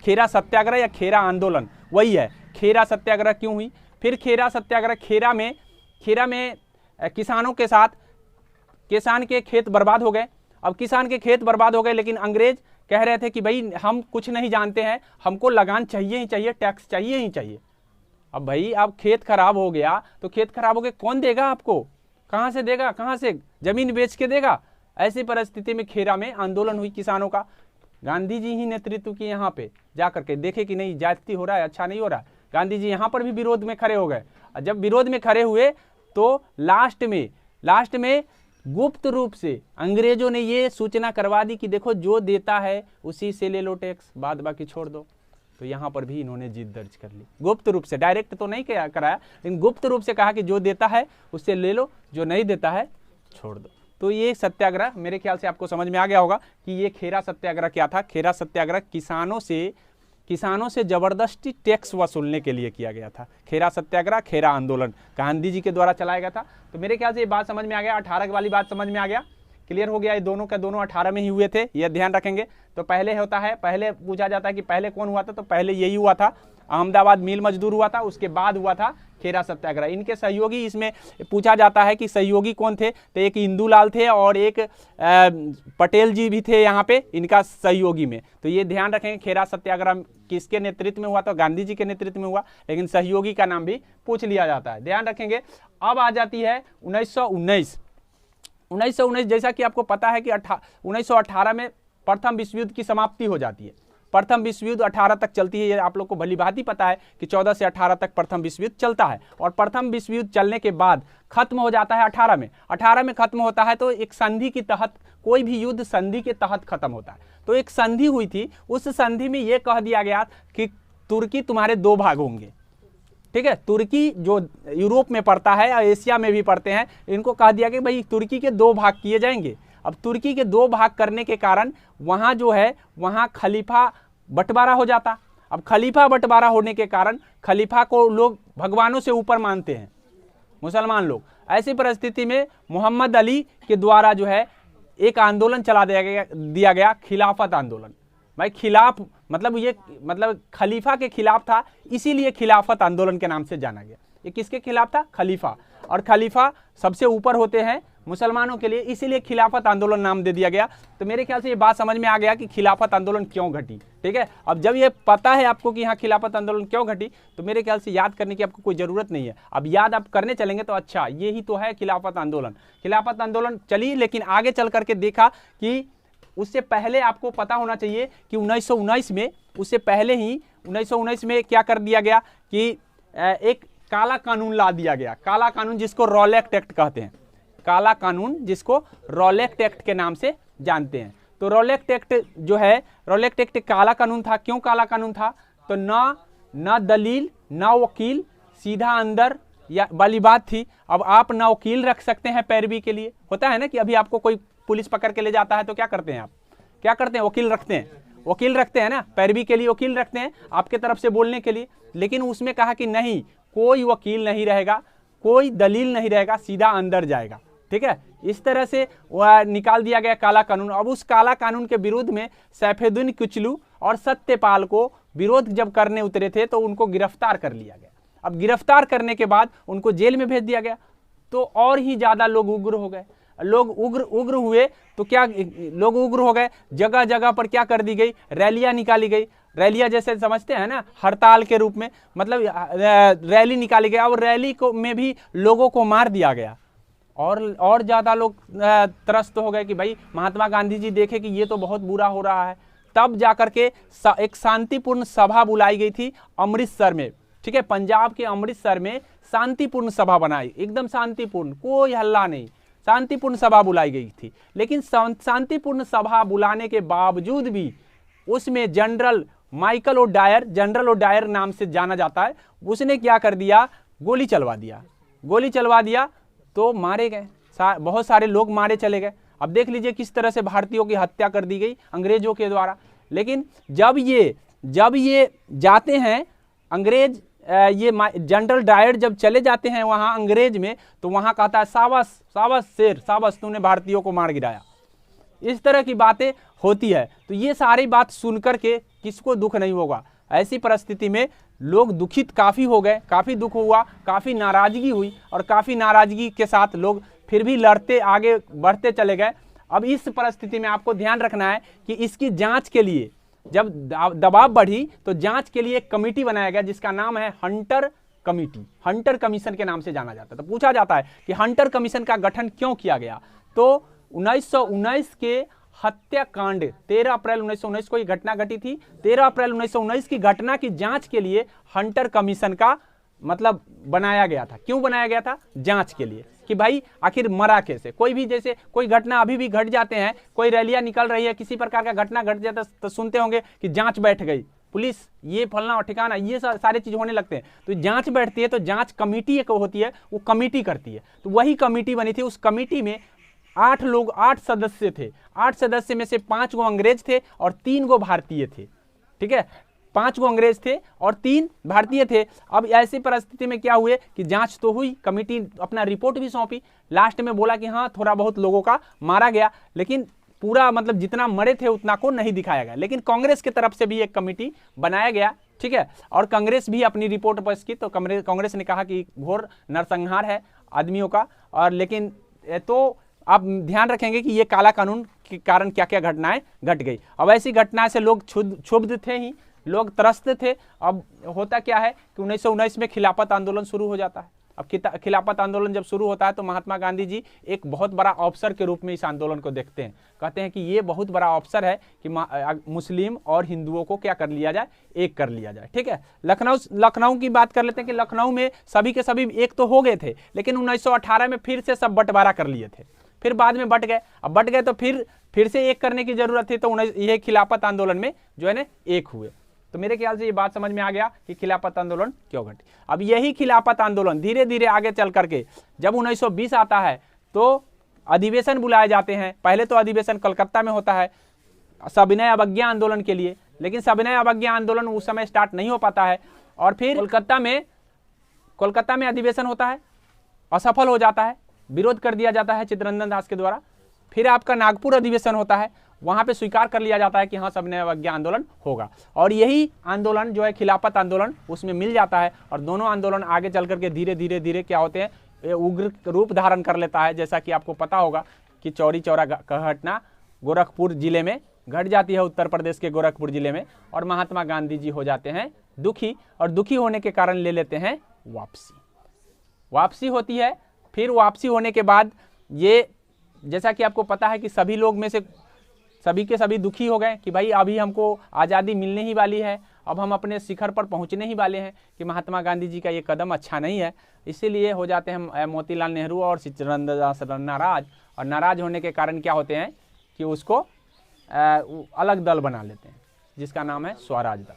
[SPEAKER 1] खेरा सत्याग्रह या खेरा आंदोलन वही है। खेरा सत्याग्रह क्यों हुई? फिर खेरा सत्याग्रह, खेरा में किसानों के साथ, किसान के खेत बर्बाद हो गए। अब किसान के खेत बर्बाद हो गए, लेकिन अंग्रेज कह रहे थे कि भाई हम कुछ नहीं जानते हैं, हमको लगान चाहिए ही चाहिए, टैक्स चाहिए ही चाहिए। अब भाई अब खेत खराब हो गया तो खेत खराब हो गया, कौन देगा आपको? कहाँ से देगा? कहाँ से जमीन बेच के देगा? ऐसी परिस्थिति में खेरा में आंदोलन हुई किसानों का। गांधी जी ही नेतृत्व किए, यहाँ पे जा करके देखे कि नहीं जाति हो रहा है, अच्छा नहीं हो रहा है। गांधी जी यहाँ पर भी विरोध में खड़े हो गए। जब विरोध में खड़े हुए तो लास्ट में गुप्त रूप से अंग्रेजों ने ये सूचना करवा दी कि देखो जो देता है उसी से ले लो टैक्स, बाद बाकी छोड़ दो। तो यहाँ पर भी इन्होंने जीत दर्ज कर ली, गुप्त रूप से, डायरेक्ट तो नहीं कराया, लेकिन गुप्त रूप से कहा कि जो देता है उससे ले लो, जो नहीं देता है छोड़ दो। तो ये सत्याग्रह मेरे ख्याल से आपको समझ में आ गया होगा कि ये खेरा सत्याग्रह क्या था। खेरा सत्याग्रह किसानों से जबरदस्ती टैक्स वसूलने के लिए किया गया था। खेरा सत्याग्रह, खेरा आंदोलन गांधी जी के द्वारा चलाया गया था। तो मेरे ख्याल से ये बात समझ में आ गया, 18 वाली बात समझ में आ गया, क्लियर हो गया। ये दोनों के दोनों 18 में ही हुए थे, ये ध्यान रखेंगे। तो पहले होता है, पहले पूछा जाता है कि पहले कौन हुआ था, तो पहले यही हुआ था, अहमदाबाद मिल मजदूर हुआ था, उसके बाद हुआ था खेरा सत्याग्रह। इनके सहयोगी इसमें पूछा जाता है कि सहयोगी कौन थे, तो एक इंदुलाल थे और एक पटेल जी भी थे यहाँ पे इनका सहयोगी में। तो ये ध्यान रखेंगे, खेरा सत्याग्रह किसके नेतृत्व में हुआ, तो गांधी जी के नेतृत्व में हुआ, लेकिन सहयोगी का नाम भी पूछ लिया जाता है, ध्यान रखेंगे। अब आ जाती है 1919। जैसा कि आपको पता है कि 1918 में प्रथम विश्व युद्ध की समाप्ति हो जाती है। प्रथम विश्व युद्ध 18 तक चलती है, ये आप लोग को भली भांति पता है कि 14 से 18 तक प्रथम विश्व युद्ध चलता है। और प्रथम विश्व युद्ध चलने के बाद खत्म हो जाता है 18 में। 18 में खत्म होता है तो एक संधि के तहत, कोई भी युद्ध संधि के तहत खत्म होता है। तो एक संधि हुई थी, उस संधि में यह कह दिया गया कि तुर्की तुम्हारे 2 भाग होंगे, ठीक है। तुर्की जो यूरोप में पड़ता है और एशिया में भी पड़ते हैं, इनको कह दिया कि भाई तुर्की के 2 भाग किए जाएंगे। अब तुर्की के 2 भाग करने के कारण वहाँ जो है, वहाँ खलीफा बंटवारा हो जाता। अब खलीफा बंटवारा होने के कारण खलीफा को लोग भगवानों से ऊपर मानते हैं, मुसलमान लोग। ऐसी परिस्थिति में मोहम्मद अली के द्वारा जो है एक आंदोलन चला दिया गया, खिलाफत आंदोलन। भाई खिलाफ मतलब खलीफा के खिलाफ था, इसीलिए खिलाफत आंदोलन के नाम से जाना गया। ये किसके खिलाफ था? खलीफा। और खलीफा सबसे ऊपर होते हैं मुसलमानों के लिए, इसीलिए खिलाफत आंदोलन नाम दे दिया गया। तो मेरे ख्याल से ये बात समझ में आ गया कि खिलाफत आंदोलन क्यों घटी, ठीक है। अब जब ये पता है आपको कि यहाँ खिलाफत आंदोलन क्यों घटी, तो मेरे ख्याल से याद करने की आपको कोई जरूरत नहीं है। अब याद आप करने चलेंगे तो अच्छा, ये ही तो है खिलाफत आंदोलन। खिलाफत आंदोलन चली, लेकिन आगे चल करके देखा कि उससे पहले आपको पता होना चाहिए कि 1919 में, उससे पहले ही 1919 में क्या कर दिया गया कि एक काला कानून ला दिया गया। काला कानून जिसको रॉलेट एक्ट कहते हैं, काला कानून जिसको रॉलेट एक्ट के नाम से जानते हैं। तो रॉलेट एक्ट जो है, रॉलेट एक्ट काला कानून था। क्यों काला कानून था? तो ना दलील, ना वकील, सीधा अंदर या वाली बात थी। अब आप ना वकील रख सकते हैं पैरवी के लिए, होता है ना कि अभी आपको कोई पुलिस पकड़ के ले जाता है तो क्या करते हैं आप? क्या करते हैं? वकील रखते हैं, वकील रखते हैं ना, पैरवी के लिए वकील रखते हैं आपके तरफ से बोलने के लिए। लेकिन उसमें कहा कि नहीं, कोई वकील नहीं रहेगा, कोई दलील नहीं रहेगा, सीधा अंदर जाएगा, ठीक है। इस तरह से वह निकाल दिया गया काला कानून। अब उस काला कानून के विरोध में सैफुद्दीन किचलू और सत्यपाल को विरोध जब करने उतरे थे तो उनको गिरफ्तार कर लिया गया। अब गिरफ्तार करने के बाद उनको जेल में भेज दिया गया। तो और ही ज्यादा लोग उग्र हो गए। लोग उग्र हुए तो क्या, लोग उग्र हो गए, जगह जगह पर क्या कर दी गई, रैलियां निकाली गई। रैलियां जैसे समझते हैं ना, हड़ताल के रूप में, मतलब रैली निकाली गई। और रैली को में भी लोगों को मार दिया गया। और ज्यादा लोग त्रस्त हो गए कि भाई महात्मा गांधी जी देखे कि ये तो बहुत बुरा हो रहा है। तब जाकर के एक शांतिपूर्ण सभा बुलाई गई थी अमृतसर में, ठीक है। पंजाब के अमृतसर में शांतिपूर्ण सभा बनाई, एकदम शांतिपूर्ण, कोई हल्ला नहीं, शांतिपूर्ण सभा बुलाई गई थी। लेकिन शांतिपूर्ण सभा बुलाने के बावजूद भी उसमें general Michael O'Dwyer, general O'Dwyer नाम से जाना जाता है, उसने क्या कर दिया, गोली चलवा दिया। गोली चलवा दिया तो मारे गए, बहुत सारे लोग मारे चले गए। अब देख लीजिए किस तरह से भारतीयों की हत्या कर दी गई अंग्रेजों के द्वारा। लेकिन जब ये जाते हैं अंग्रेज, ये जनरल डायर जब चले जाते हैं वहां अंग्रेज में, तो वहां कहता है शाबाश शाबाश शेर, शाबाश तूने भारतीयों को मार गिराया। इस तरह की बातें होती है। तो ये सारी बात सुनकर के किसको दुख नहीं होगा? ऐसी परिस्थिति में लोग दुखित काफी हो गए, काफी दुख हुआ, काफी नाराजगी हुई, और काफी नाराजगी के साथ लोग फिर भी लड़ते आगे बढ़ते चले गए। अब इस परिस्थिति में आपको ध्यान रखना है कि इसकी जांच के लिए जब दबाव बढ़ी तो जांच के लिए एक कमेटी बनाया गया जिसका नाम है हंटर कमेटी। हंटर कमीशन के नाम से जाना जाता है। तो पूछा जाता है कि हंटर कमीशन का गठन क्यों किया गया? तो 1919 के हत्याकांड, 13 अप्रैल 1919 को ये घटना घटी थी। 13 अप्रैल 1919 की घटना की जांच के लिए हंटर कमीशन का मतलब बनाया गया था। क्यों बनाया गया था? जांच के लिए कि भाई आखिर मरा कैसे। कोई भी जैसे कोई घटना अभी भी घट जाते हैं, कोई रैलियां निकल रही है, किसी प्रकार का घटना घट जाता तो सुनते होंगे कि जांच बैठ गई, पुलिस ये फलना और ठिकाना, ये सारे चीज होने लगते हैं। तो जांच बैठती है तो जांच कमेटी एक होती है, वो कमेटी करती है। तो वही कमेटी बनी थी। उस कमेटी में 8 लोग, 8 सदस्य थे। 8 सदस्य में से 5 गो अंग्रेज थे और 3 गो भारतीय थे। ठीक है, 5 गो अंग्रेज थे और 3 भारतीय थे। अब ऐसी परिस्थिति में क्या हुए कि जांच तो हुई, कमेटी अपना रिपोर्ट भी सौंपी, लास्ट में बोला कि हाँ थोड़ा बहुत लोगों का मारा गया, लेकिन पूरा मतलब जितना मरे थे उतना को नहीं दिखाया गया। लेकिन कांग्रेस की तरफ से भी एक कमेटी बनाया गया। ठीक है, और कांग्रेस भी अपनी रिपोर्ट पेश की। तो कांग्रेस ने कहा कि घोर नरसंहार है आदमियों का, और लेकिन तो आप ध्यान रखेंगे कि ये काला कानून के कारण क्या क्या घटनाएं घट गई। अब ऐसी घटनाएं से लोग क्षुब्ध थे ही, लोग त्रस्त थे। अब होता क्या है कि 1919 में खिलाफत आंदोलन शुरू हो जाता है। अब खिलाफत आंदोलन जब शुरू होता है तो महात्मा गांधी जी एक बहुत बड़ा अवसर के रूप में इस आंदोलन को देखते हैं। कहते हैं कि ये बहुत बड़ा अवसर है कि मुस्लिम और हिंदुओं को क्या कर लिया जाए, एक कर लिया जाए। ठीक है, लखनऊ की बात कर लेते हैं कि लखनऊ में सभी के सभी एक तो हो गए थे, लेकिन 1918 में फिर से सब बंटवारा कर लिए थे। फिर बाद में बट गए। अब बट गए तो फिर से एक करने की जरूरत थी। तो यह खिलाफत आंदोलन में जो है ना एक हुए। तो मेरे ख्याल से ये बात समझ में आ गया कि खिलाफत आंदोलन क्यों घटी। अब यही खिलाफत आंदोलन धीरे धीरे आगे चल करके जब 1920 आता है तो अधिवेशन बुलाए जाते हैं। पहले तो अधिवेशन कलकत्ता में होता है सविनय अवज्ञा आंदोलन के लिए, लेकिन सविनय अवज्ञा आंदोलन उस समय स्टार्ट नहीं हो पाता है और फिर कोलकाता में अधिवेशन होता है, असफल हो जाता है, विरोध कर दिया जाता है चित्तरंजन दास के द्वारा। फिर आपका नागपुर अधिवेशन होता है, वहां पे स्वीकार कर लिया जाता है कि हाँ सविनय अवज्ञा आंदोलन होगा, और यही आंदोलन जो है खिलाफत आंदोलन उसमें मिल जाता है। और दोनों आंदोलन आगे चल करके धीरे धीरे धीरे क्या होते हैं, उग्र रूप धारण कर लेता है। जैसा कि आपको पता होगा कि चौरी चौरा घटना गोरखपुर जिले में घट जाती है, उत्तर प्रदेश के गोरखपुर जिले में, और महात्मा गांधी जी हो जाते हैं दुखी, और दुखी होने के कारण ले लेते हैं वापसी होती है। फिर वापसी होने के बाद ये जैसा कि आपको पता है कि सभी लोग में से सभी के सभी दुखी हो गए कि भाई अभी हमको आज़ादी मिलने ही वाली है, अब हम अपने शिखर पर पहुंचने ही वाले हैं कि महात्मा गांधी जी का ये कदम अच्छा नहीं है। इसीलिए हो जाते हैं मोतीलाल नेहरू और चित्तरंजन दास नाराज, और नाराज होने के कारण क्या होते हैं कि उसको अलग दल बना लेते हैं जिसका नाम है स्वराज दल।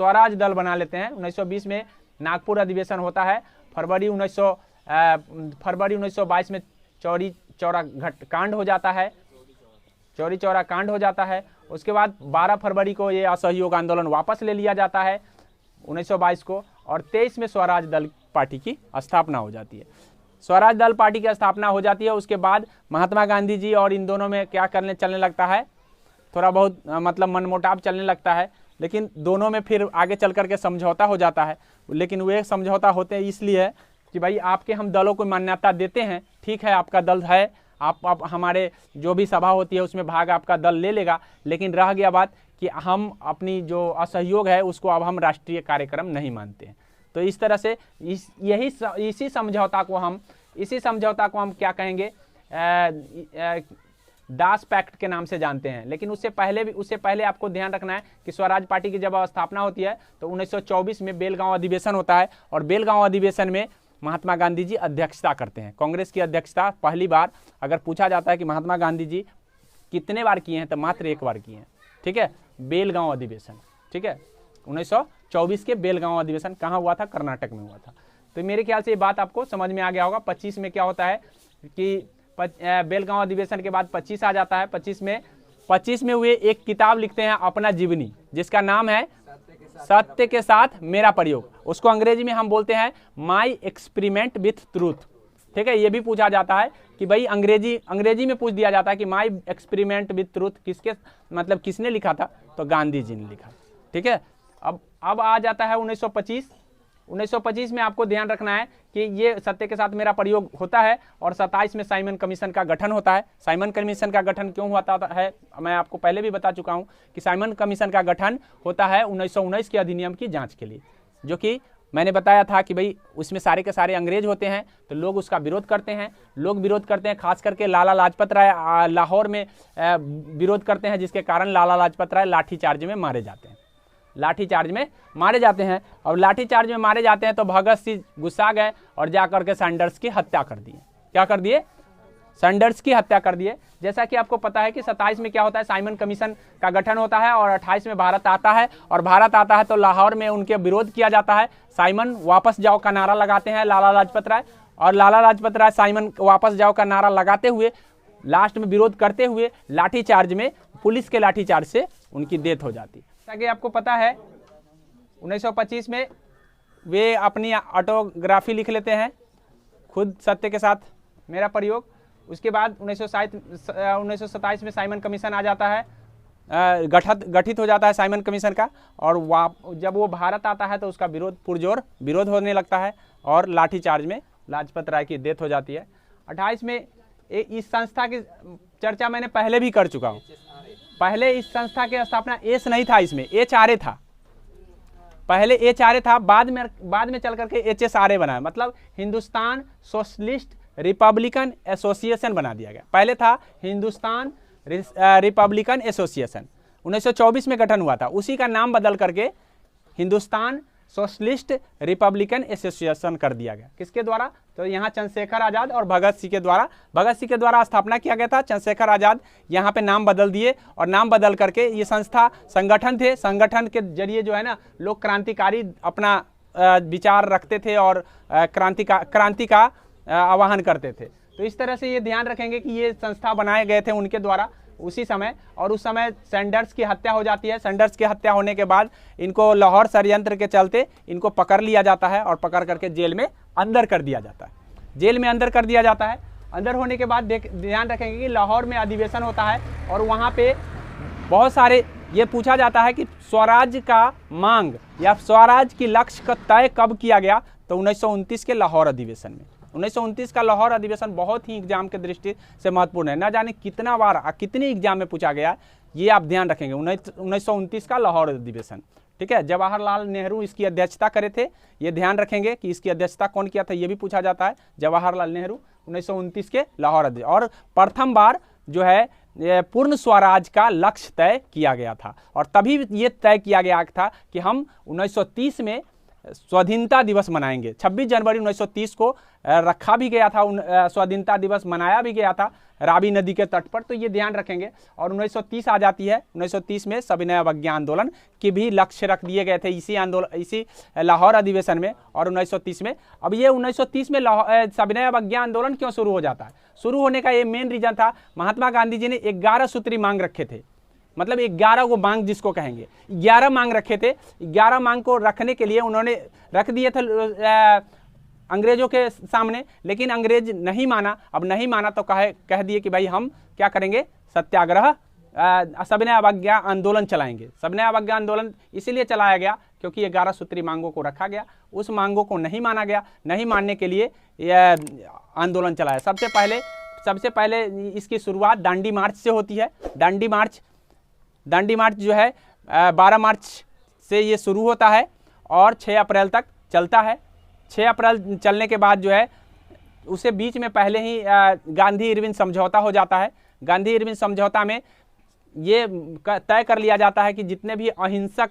[SPEAKER 1] स्वराज दल बना लेते हैं। 1920 में नागपुर अधिवेशन होता है। फरवरी 1922 में चौरी चौरा कांड हो जाता है, चौरी चौरा कांड हो जाता है। उसके बाद 12 फरवरी को ये असहयोग आंदोलन वापस ले लिया जाता है 1922 को, और 23 में स्वराज दल पार्टी की स्थापना हो जाती है। स्वराज दल पार्टी की स्थापना हो जाती है। उसके बाद महात्मा गांधी जी और इन दोनों में क्या चलने लगता है, थोड़ा बहुत मतलब मनमुटाव चलने लगता है, लेकिन दोनों में फिर आगे चल करके समझौता हो जाता है। लेकिन वे समझौता होते हैं इसलिए कि भाई आपके हम दलों को मान्यता देते हैं, ठीक है आपका दल है, आप हमारे जो भी सभा होती है उसमें भाग आपका दल ले लेगा, लेकिन रह गया बात कि हम अपनी जो असहयोग है उसको अब हम राष्ट्रीय कार्यक्रम नहीं मानते हैं। तो इस तरह से इसी समझौता को हम क्या कहेंगे, दास पैक्ट के नाम से जानते हैं। लेकिन उससे पहले आपको ध्यान रखना है कि स्वराज पार्टी की जब स्थापना होती है तो 1924 में बेलगांव अधिवेशन होता है, और बेलगांव अधिवेशन में महात्मा गांधी जी अध्यक्षता करते हैं। कांग्रेस की अध्यक्षता पहली बार अगर पूछा जाता है कि महात्मा गांधी जी कितने बार किए हैं तो मात्र 1 बार किए हैं। ठीक है, बेलगांव अधिवेशन। ठीक है, 1924 के बेलगांव अधिवेशन कहाँ हुआ था, कर्नाटक में हुआ था। तो मेरे ख्याल से ये बात आपको समझ में आ गया होगा। 25 में क्या होता है कि बेलगांव अधिवेशन के बाद 25 आ जाता है। 25 में वे एक किताब लिखते हैं अपना जीवनी, जिसका नाम है सत्य के साथ मेरा प्रयोग। उसको अंग्रेजी में हम बोलते हैं माई एक्सपेरिमेंट विथ ट्रूथ। ठीक है, ये भी पूछा जाता है कि भाई अंग्रेजी में पूछ दिया जाता है कि माई एक्सपेरिमेंट विथ ट्रूथ किसने लिखा था, तो गांधी जी ने लिखा। ठीक है, अब आ जाता है 1925 में आपको ध्यान रखना है कि ये सत्य के साथ मेरा प्रयोग होता है, और 27 में साइमन कमीशन का गठन होता है। साइमन कमीशन का गठन क्यों होता है, मैं आपको पहले भी बता चुका हूं कि साइमन कमीशन का गठन होता है 1919 के अधिनियम की जांच के लिए, जो कि मैंने बताया था कि भाई उसमें सारे के सारे अंग्रेज होते हैं, तो लोग उसका विरोध करते हैं। खास करके लाला लाजपत राय लाहौर में विरोध करते हैं, जिसके कारण लाला लाजपत राय लाठीचार्ज में मारे जाते हैं। लाठीचार्ज में मारे जाते हैं। और लाठीचार्ज में मारे जाते हैं तो भगत सिंह गुस्सा गए और जाकर के सैंडर्स की हत्या कर दिए। क्या कर दिए? सैंडर्स की हत्या कर दिए। जैसा कि आपको पता है कि 27 में क्या होता है, साइमन कमीशन का गठन होता है और 28 में भारत आता है। और भारत आता है तो लाहौर में उनके विरोध किया जाता है। साइमन वापस जाओ का नारा लगाते हैं लाला लाजपत राय, और लाला लाजपत राय साइमन वापस जाओ का नारा लगाते हुए लास्ट में विरोध करते हुए लाठीचार्ज में, पुलिस के लाठीचार्ज से उनकी डेथ हो जाती है। जैसा कि आपको पता है 1925 में वे अपनी ऑटोग्राफी लिख लेते हैं, खुद सत्य के साथ मेरा प्रयोग। उसके बाद 1927 में साइमन कमीशन आ जाता है, गठित हो जाता है साइमन कमीशन का। और जब वो भारत आता है तो उसका विरोध पुरजोर विरोध होने लगता है और लाठीचार्ज में लाजपत राय की डेथ हो जाती है। 28 में इस संस्था की चर्चा मैंने पहले भी कर चुका हूँ। पहले इस संस्था की स्थापना एस नहीं था, इसमें HRA था। पहले HRA था, बाद में चल करके HSRA बना, मतलब हिंदुस्तान सोशलिस्ट रिपब्लिकन एसोसिएशन बना दिया गया। पहले था हिंदुस्तान रिपब्लिकन एसोसिएशन, 1924 में गठन हुआ था। उसी का नाम बदल करके हिंदुस्तान सोशलिस्ट रिपब्लिकन एसोसिएशन कर दिया गया। किसके द्वारा? तो यहाँ चंद्रशेखर आज़ाद और भगत सिंह के द्वारा स्थापना किया गया था। चंद्रशेखर आज़ाद यहाँ पे नाम बदल दिए और नाम बदल करके ये संस्था संगठन थे। संगठन के जरिए जो है ना लोग क्रांतिकारी अपना विचार रखते थे और क्रांति का आह्वान करते थे। तो इस तरह से ये ध्यान रखेंगे कि ये संस्था बनाए गए थे उनके द्वारा उसी समय। और उस समय सैंडर्स की हत्या हो जाती है। सैंडर्स की हत्या होने के बाद इनको लाहौर षड्यंत्र के चलते इनको पकड़ लिया जाता है और पकड़ करके जेल में अंदर कर दिया जाता है। जेल में अंदर कर दिया जाता है। अंदर होने के बाद ध्यान रखेंगे कि लाहौर में अधिवेशन होता है और वहाँ पे बहुत सारे ये पूछा जाता है कि स्वराज का मांग या स्वराज की लक्ष्य का तय कब किया गया? तो 1929 के लाहौर अधिवेशन में। 1929 का लाहौर अधिवेशन बहुत ही एग्जाम के दृष्टि से महत्वपूर्ण है। ना जाने कितना बार कितने एग्जाम में पूछा गया, ये आप ध्यान रखेंगे। 1929 का लाहौर अधिवेशन, ठीक है। जवाहरलाल नेहरू इसकी अध्यक्षता करे थे। ये ध्यान रखेंगे कि इसकी अध्यक्षता कौन किया था, ये भी पूछा जाता है। जवाहरलाल नेहरू 1929 के लाहौर अधिवेशन। और प्रथम बार जो है पूर्ण स्वराज का लक्ष्य तय किया गया था। और तभी ये तय किया गया था कि हम 1930 में स्वाधीनता दिवस मनाएंगे। 26 जनवरी 1930 को रखा भी गया था, स्वाधीनता दिवस मनाया भी गया था रावी नदी के तट पर। तो ये ध्यान रखेंगे। और 1930 आ जाती है। 1930 में सविनय अवज्ञा आंदोलन के भी लक्ष्य रख दिए गए थे इसी लाहौर अधिवेशन में। और 1930 में, अब ये 1930 में सविनय अवज्ञा आंदोलन क्यों शुरू हो जाता है? शुरू होने का ये मेन रीजन था, महात्मा गांधी जी ने 11 सूत्री मांग रखे थे। मतलब 11 को मांग जिसको कहेंगे, 11 मांग रखे थे। 11 मांग को रखने के लिए उन्होंने रख दिए थे अंग्रेजों के सामने, लेकिन अंग्रेज नहीं माना। अब नहीं माना तो कह दिए कि भाई हम क्या करेंगे, सत्याग्रह, सविनय अवज्ञा आंदोलन चलाएंगे। सविनय अवज्ञा आंदोलन इसीलिए चलाया गया क्योंकि 11 सूत्री मांगों को रखा गया, उस मांगों को नहीं माना गया। नहीं मानने के लिए यह आंदोलन चलाया। सबसे पहले इसकी शुरुआत दांडी मार्च से होती है। दांडी मार्च जो है 12 मार्च से ये शुरू होता है और 6 अप्रैल तक चलता है। 6 अप्रैल चलने के बाद जो है उसे बीच में पहले ही गांधी इरविन समझौता हो जाता है। गांधी इरविन समझौता में ये तय कर लिया जाता है कि जितने भी अहिंसक,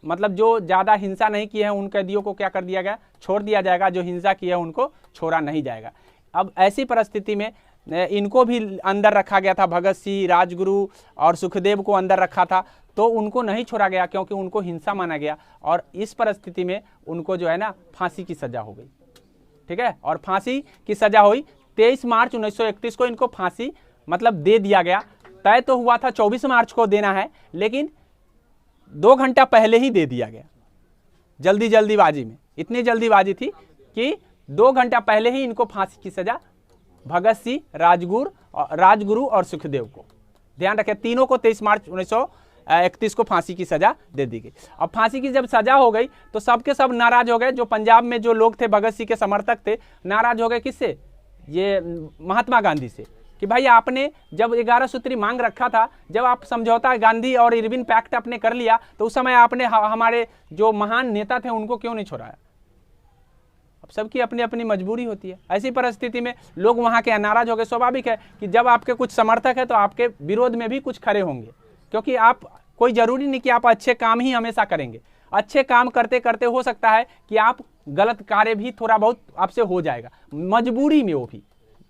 [SPEAKER 1] मतलब जो ज़्यादा हिंसा नहीं किए हैं उन कैदियों को क्या कर दिया गया, छोड़ दिया जाएगा। जो हिंसा की है उनको छोड़ा नहीं जाएगा। अब ऐसी परिस्थिति में इनको भी अंदर रखा गया था। भगत सिंह, राजगुरु और सुखदेव को अंदर रखा था, तो उनको नहीं छोड़ा गया क्योंकि उनको हिंसा माना गया। और इस परिस्थिति में उनको जो है ना फांसी की सजा हो गई, ठीक है। और फांसी की सजा हुई 23 मार्च 1931 को इनको फांसी मतलब दे दिया गया। तय तो हुआ था 24 मार्च को देना है, लेकिन 2 घंटा पहले ही दे दिया गया। जल्दीबाजी में, इतनी जल्दीबाजी थी कि 2 घंटा पहले ही इनको फांसी की सजा भगत सिंह, राजगुरु और सुखदेव को, ध्यान रखें, तीनों को 23 मार्च 1931 को फांसी की सजा दे दी गई। अब फांसी की जब सजा हो गई तो सबके सब नाराज हो गए। जो पंजाब में जो लोग थे भगत सिंह के समर्थक थे, नाराज हो गए। किससे? ये महात्मा गांधी से, कि भाई आपने जब 11 सूत्री मांग रखा था, जब आप समझौता गांधी और इरविन पैक्ट आपने कर लिया, तो उस समय आपने हमारे जो महान नेता थे उनको क्यों नहीं छोड़ाया? अब सबकी अपनी अपनी मजबूरी होती है। ऐसी परिस्थिति में लोग वहाँ के नाराज हो गए। स्वाभाविक है कि जब आपके कुछ समर्थक है तो आपके विरोध में भी कुछ खड़े होंगे, क्योंकि आप कोई जरूरी नहीं कि आप अच्छे काम ही हमेशा करेंगे। अच्छे काम करते करते हो सकता है कि आप गलत कार्य भी थोड़ा बहुत आपसे हो जाएगा, मजबूरी में वो भी,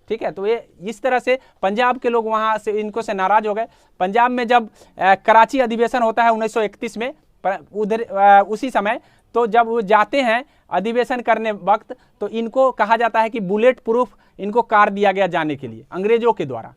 [SPEAKER 1] ठीक है। तो ये इस तरह से पंजाब के लोग वहाँ से इनको से नाराज हो गए। पंजाब में जब कराची अधिवेशन होता है 1931 में, उधर उसी समय, तो जब वो जाते हैं अधिवेशन करने वक्त, तो इनको कहा जाता है कि बुलेट प्रूफ इनको कार दिया गया जाने के लिए अंग्रेजों के द्वारा।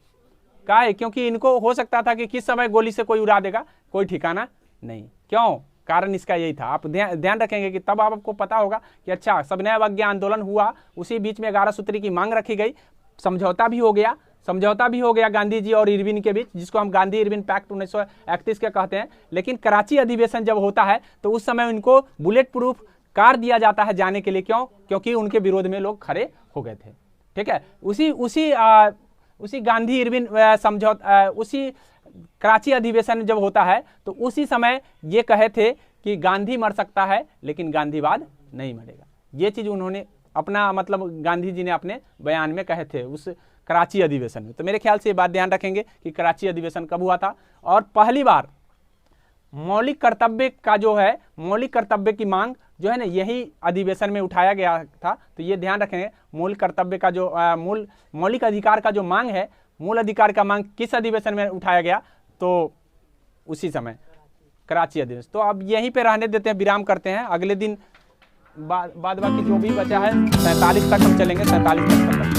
[SPEAKER 1] कहा है क्योंकि इनको हो सकता था कि किस समय गोली से कोई उड़ा देगा, कोई ठिकाना नहीं। क्यों? कारण इसका यही था। आप ध्यान रखेंगे कि तब आपको पता होगा कि अच्छा सविनय अवज्ञा आंदोलन हुआ, उसी बीच में 11 सूत्री की मांग रखी गई, समझौता भी हो गया गांधी जी और इरविन के बीच, जिसको हम गांधी इरविन पैक्ट 1931 के कहते हैं। लेकिन कराची अधिवेशन जब होता है तो उस समय उनको बुलेट प्रूफ कार दिया जाता है जाने के लिए। क्यों? क्योंकि उनके विरोध में लोग खड़े हो गए थे, ठीक है। उसी गांधी इरविन समझौता, उसी कराची अधिवेशन जब होता है तो उसी समय ये कहे थे कि गांधी मर सकता है लेकिन गांधीवाद नहीं मरेगा। ये चीज उन्होंने अपना मतलब गांधी जी ने अपने बयान में कहे थे उस कराची अधिवेशन में। तो मेरे ख्याल से ये बात ध्यान रखेंगे कि कराची अधिवेशन कब हुआ था, और पहली बार मौलिक कर्तव्य का जो है, मौलिक कर्तव्य की मांग जो है ना, यही अधिवेशन में उठाया गया था। तो ये ध्यान रखेंगे मौलिक कर्तव्य का जो मौलिक अधिकार का जो मांग है, मूल अधिकार का मांग किस अधिवेशन में उठाया गया, तो उसी समय कराची अधिवेशन। तो अब यहीं पे रहने देते हैं, विराम करते हैं। अगले दिन बाद बाकी जो भी बचा है 47 तक हम चलेंगे, 47 तक।